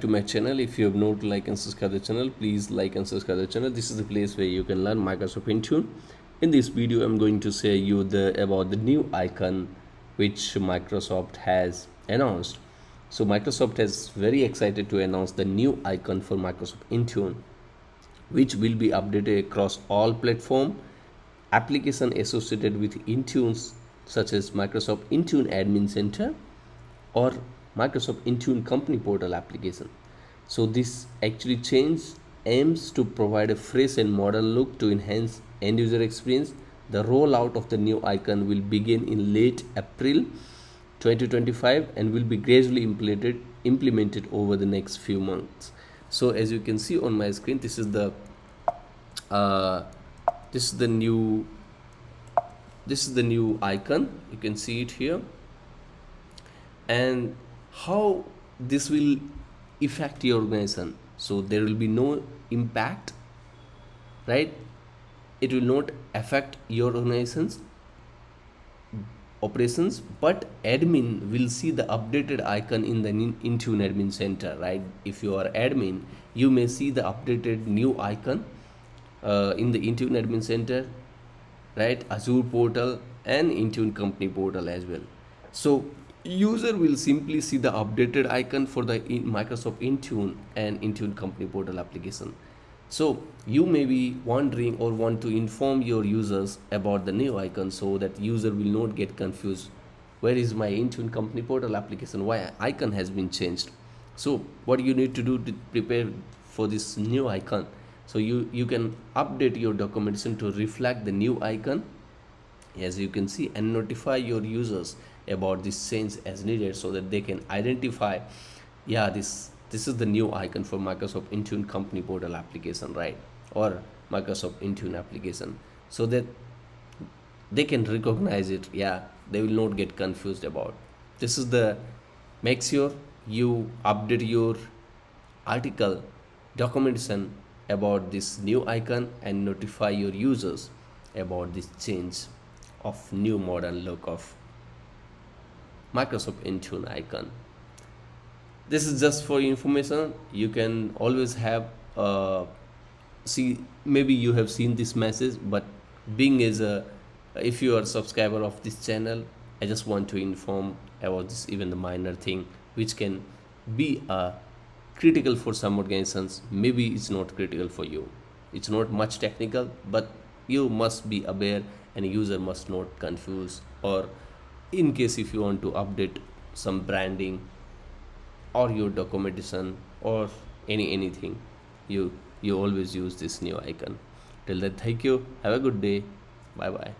To my channel. If you have not like and subscribe the channel, please like and subscribe the channel. This is the place where you can learn Microsoft Intune. In this video I'm going to say you about the new icon which Microsoft has announced. So Microsoft is very excited to announce the new icon for Microsoft Intune, which will be updated across all platform application associated with Intunes, such as Microsoft Intune Admin Center or Microsoft Intune Company Portal application. So this actually change aims to provide a fresh and modern look to enhance end user experience. The rollout of the new icon will begin in late April 2025 and will be gradually implemented over the next few months. So as you can see on my screen, uh, this is the new icon. You can see it here, and how this will affect your organization. So there will be no impact, right? It will not affect your organization's operations, but admin will see the updated icon in the Intune admin center, right? If you are admin, you may see the updated new icon in the Intune admin center, right? Azure portal and Intune company portal as well. So user will simply see the updated icon for the Microsoft Intune and Intune company portal application. So you may be wondering or want to inform your users about the new icon so that user will not get confused. Where is my Intune company portal application? Why icon has been changed? So what you need to do to prepare for this new icon? So you can update your documentation to reflect the new icon, as you can see, and notify your users about this change as needed so that they can identify, yeah, this is the new icon for Microsoft Intune company portal application, right? Or Microsoft Intune application, so that they can recognize it. Yeah, they will not get confused about. This is the, make sure you update your article documentation about this new icon and notify your users about this change of new modern look of Microsoft Intune icon. This is just for information. You can always have see, maybe you have seen this message, but being as a, if you are a subscriber of this channel, I just want to inform about this, even the minor thing which can be critical for some organizations. Maybe it's not critical for you, it's not much technical, but you must be aware and user must not confuse. Or in case if you want to update some branding or your documentation or anything, you always use this new icon. Till then, thank you, have a good day, bye bye.